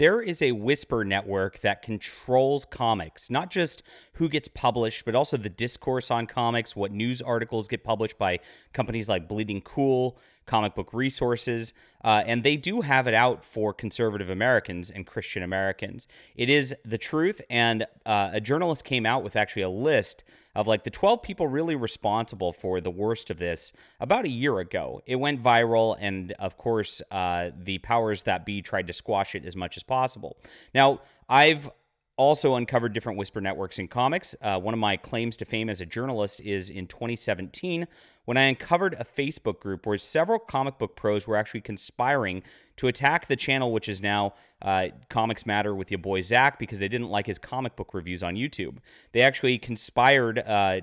there is a whisper network that controls comics, not just who gets published, but also the discourse on comics, what news articles get published by companies like Bleeding Cool, Comic Book Resources, and they do have it out for conservative Americans and Christian Americans. It is the truth, and a journalist came out with actually a list of like the 12 people really responsible for the worst of this about a year ago. It went viral, and of course, the powers that be tried to squash it as much as possible. Now, I've also uncovered different whisper networks in comics. One of my claims to fame as a journalist is in 2017 when I uncovered a Facebook group where several comic book pros were actually conspiring to attack the channel, which is now Comics Matter with your boy Zach, because they didn't like his comic book reviews on YouTube. They actually conspired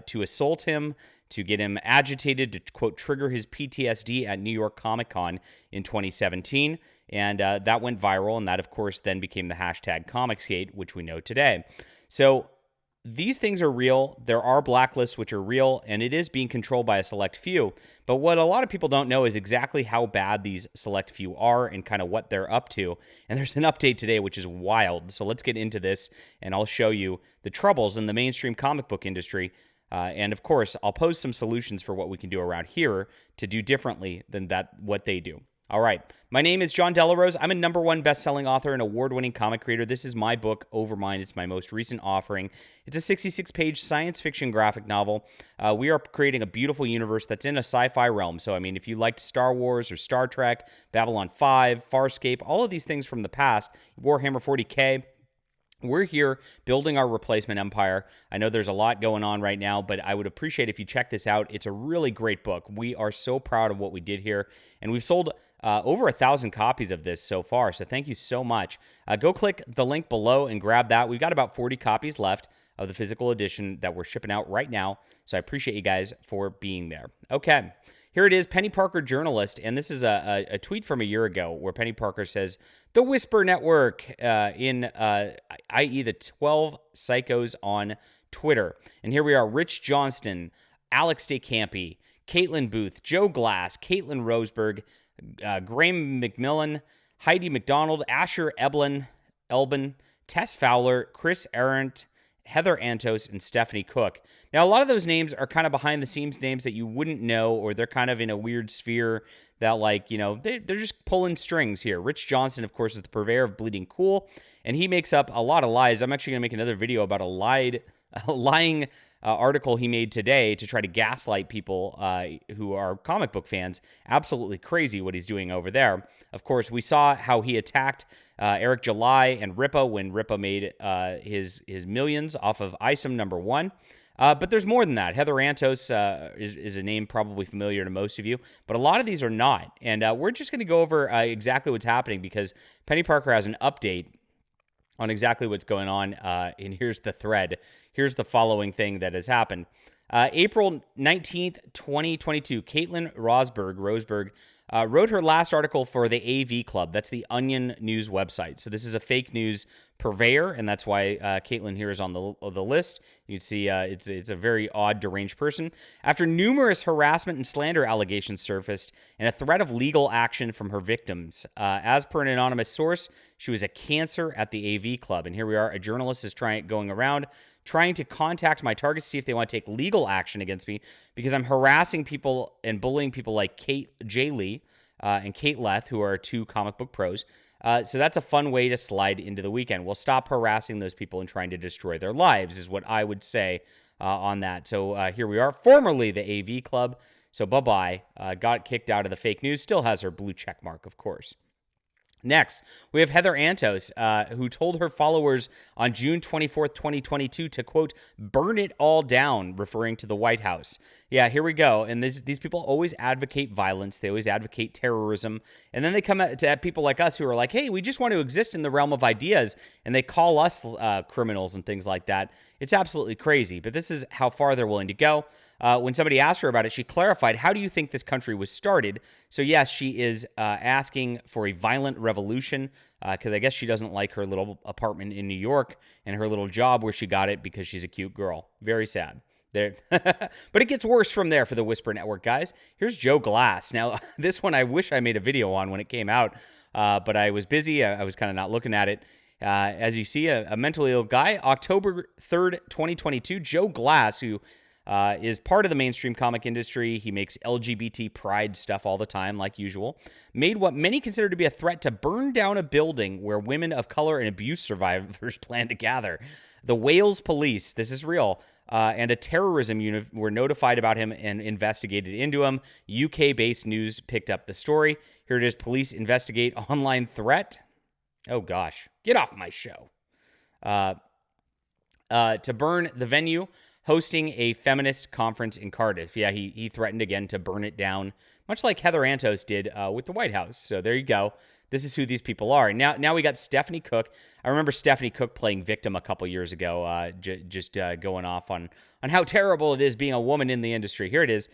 to assault him, to get him agitated, to, quote, trigger his PTSD at New York Comic Con in 2017. And that went viral, and that, of course, then became the hashtag Comicsgate, which we know today. So these things are real. There are blacklists which are real, and it is being controlled by a select few. But what a lot of people don't know is exactly how bad these select few are and kind of what they're up to. And there's an update today, which is wild. So let's get into this, and I'll show you the troubles in the mainstream comic book industry. And of course, I'll pose some solutions for what we can do around here to do differently than what they do. All right. My name is John Delarose. I'm a #1 best-selling author and award-winning comic creator. This is my book, Overmind. It's my most recent offering. It's a 66-page science fiction graphic novel. We are creating a beautiful universe that's in a sci-fi realm. So, I mean, if you liked Star Wars or Star Trek, Babylon 5, Farscape, all of these things from the past, Warhammer 40K, we're here building our replacement empire. I know there's a lot going on right now, but I would appreciate if you check this out. It's a really great book. We are so proud of what we did here, and we've sold over 1,000 copies of this so far, so thank you so much. Go click the link below and grab that. We've got about 40 copies left of the physical edition that we're shipping out right now, so I appreciate you guys for being there. Okay. Here it is, Penny Parker, journalist, and this is a tweet from a year ago where Penny Parker says, the Whisper Network, i.e. the 12 psychos on Twitter. And here we are, Rich Johnston, Alex DeCampi, Caitlin Booth, Joe Glass, Caitlin Roseberg, Graham McMillan, Heidi McDonald, Asher Elbin, Tess Fowler, Chris Arendt, Heather Antos, and Stephanie Cook. Now, a lot of those names are kind of behind-the-scenes names that you wouldn't know, or they're kind of in a weird sphere that, like, you know, they're just pulling strings here. Rich Johnson, of course, is the purveyor of Bleeding Cool, and he makes up a lot of lies. I'm actually going to make another video about a lying article he made today to try to gaslight people who are comic book fans. Absolutely crazy what he's doing over there. Of course, we saw how he attacked Eric July and Ripa when Ripa made his millions off of ISOM #1. But there's more than that. Heather Antos is a name probably familiar to most of you, but a lot of these are not. And we're just going to go over exactly what's happening because Penny Parker has an update on exactly what's going on, and here's the thread. Here's the following thing that has happened. April 19th, 2022, Caitlin Roseberg wrote her last article for the AV Club. That's the Onion News website. So this is a fake news purveyor, and that's why Caitlin here is on the list. You can see it's a very odd, deranged person. After numerous harassment and slander allegations surfaced and a threat of legal action from her victims, as per an anonymous source, she was a cancer at the AV Club. And here we are. A journalist is going around trying to contact my targets to see if they want to take legal action against me because I'm harassing people and bullying people like Kate J. Lee and Kate Leth, who are two comic book pros. So that's a fun way to slide into the weekend. We'll stop harassing those people and trying to destroy their lives is what I would say on that. So here we are, formerly the AV Club. So bye-bye. Got kicked out of the fake news. Still has her blue check mark, of course. Next, we have Heather Antos, who told her followers on June 24th, 2022 to, quote, burn it all down, referring to the White House. Yeah, here we go. And these people always advocate violence. They always advocate terrorism. And then they come at people like us who are like, hey, we just want to exist in the realm of ideas. And they call us criminals and things like that. It's absolutely crazy. But this is how far they're willing to go. When somebody asked her about it, she clarified, how do you think this country was started? So yes, she is asking for a violent revolution because I guess she doesn't like her little apartment in New York and her little job where she got it because she's a cute girl. Very sad. There, but it gets worse from there for the Whisper Network, guys. Here's Joe Glass. Now, this one I wish I made a video on when it came out. but I was busy. I was kind of not looking at it. As you see, a mentally ill guy, October 3rd, 2022, Joe Glass, who is part of the mainstream comic industry. He makes LGBT pride stuff all the time, like usual. Made what many consider to be a threat to burn down a building where women of color and abuse survivors plan to gather. The Wales police, this is real, and a terrorism unit were notified about him and investigated into him. UK-based news picked up the story. Here it is. Police investigate online threat. Oh, gosh. Get off my show. To burn the venue, hosting a feminist conference in Cardiff. Yeah, he threatened again to burn it down, much like Heather Antos did with the White House. So there you go. This is who these people are. And now we got Stephanie Cook. I remember Stephanie Cook playing victim a couple years ago, just going off on how terrible it is being a woman in the industry. Here it is.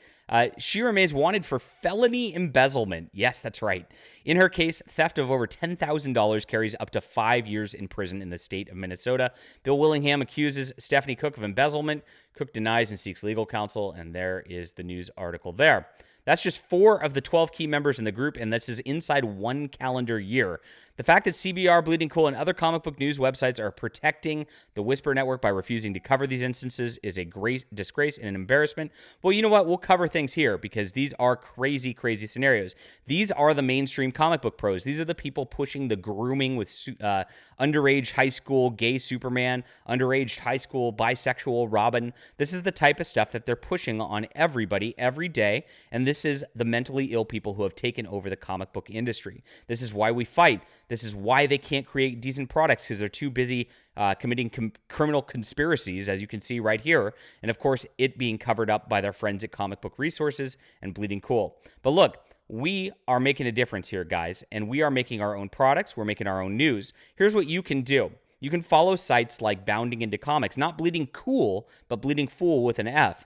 She remains wanted for felony embezzlement. Yes, that's right. In her case, theft of over $10,000 carries up to 5 years in prison in the state of Minnesota. Bill Willingham accuses Stephanie Cook of embezzlement. Cook denies and seeks legal counsel, and there is the news article there. That's just 4 of the 12 key members in the group, and this is inside 1 calendar year. The fact that CBR, Bleeding Cool, and other comic book news websites are protecting the Whisper Network by refusing to cover these instances is a great disgrace and an embarrassment. Well, you know what? We'll cover things here because these are crazy, crazy scenarios. These are the mainstream comic book pros. These are the people pushing the grooming with underage high school gay Superman, underage high school bisexual Robin. This is the type of stuff that they're pushing on everybody every day, and this is the mentally ill people who have taken over the comic book industry. This is why we fight. This is why they can't create decent products because they're too busy committing criminal conspiracies, as you can see right here. And of course, it being covered up by their friends at Comic Book Resources and Bleeding Cool. But look, we are making a difference here, guys, and we are making our own products. We're making our own news. Here's what you can do. You can follow sites like Bounding Into Comics, not Bleeding Cool, but Bleeding Fool with an F.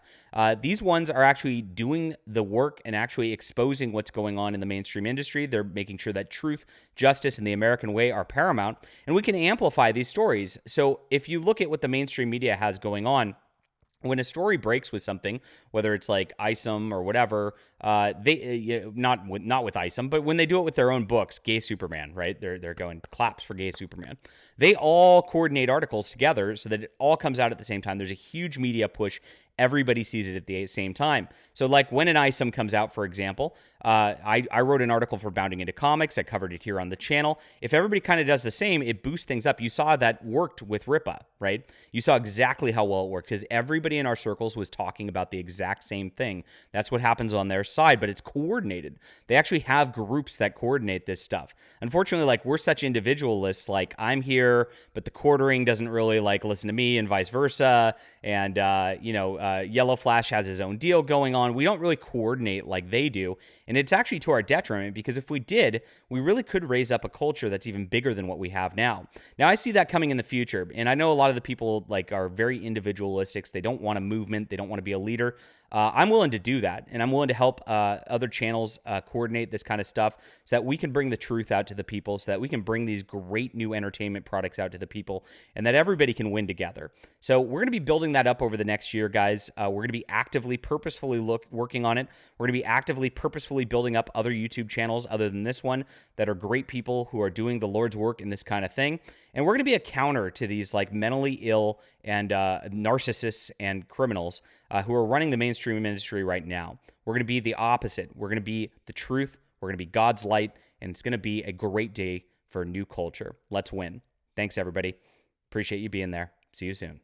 These ones are actually doing the work and actually exposing what's going on in the mainstream industry. They're making sure that truth, justice, and the American way are paramount, and we can amplify these stories. So if you look at what the mainstream media has going on, when a story breaks with something, whether it's like ISOM or whatever, not with ISOM, but when they do it with their own books, Gay Superman, right? They're going claps for Gay Superman. They all coordinate articles together so that it all comes out at the same time. There's a huge media push. Everybody sees it at the same time. So like when an ISOM comes out, for example, I wrote an article for Bounding Into Comics. I covered it here on the channel. If everybody kind of does the same, it boosts things up. You saw that worked with Ripa, right? You saw exactly how well it worked because everybody in our circles was talking about the exact same thing. That's what happens on their side, but it's coordinated. They actually have groups that coordinate this stuff. Unfortunately, like we're such individualists, like I'm here, but the quartering doesn't really like listen to me and vice versa. And, Yellow Flash has his own deal going on. We don't really coordinate like they do. And it's actually to our detriment because if we did, we really could raise up a culture that's even bigger than what we have now. Now, I see that coming in the future. And I know a lot of the people like are very individualistic. They don't want a movement. They don't want to be a leader. I'm willing to do that. And I'm willing to help other channels coordinate this kind of stuff so that we can bring the truth out to the people, so that we can bring these great new entertainment products out to the people, and that everybody can win together. So we're going to be building that up over the next year, guys. We're going to be actively, purposefully working on it. We're going to be actively, purposefully building up other YouTube channels other than this one that are great people who are doing the Lord's work in this kind of thing. And we're going to be a counter to these like mentally ill and narcissists and criminals who are running the mainstream industry right now. We're going to be the opposite. We're going to be the truth. We're going to be God's light. And it's going to be a great day for a new culture. Let's win. Thanks, everybody. Appreciate you being there. See you soon.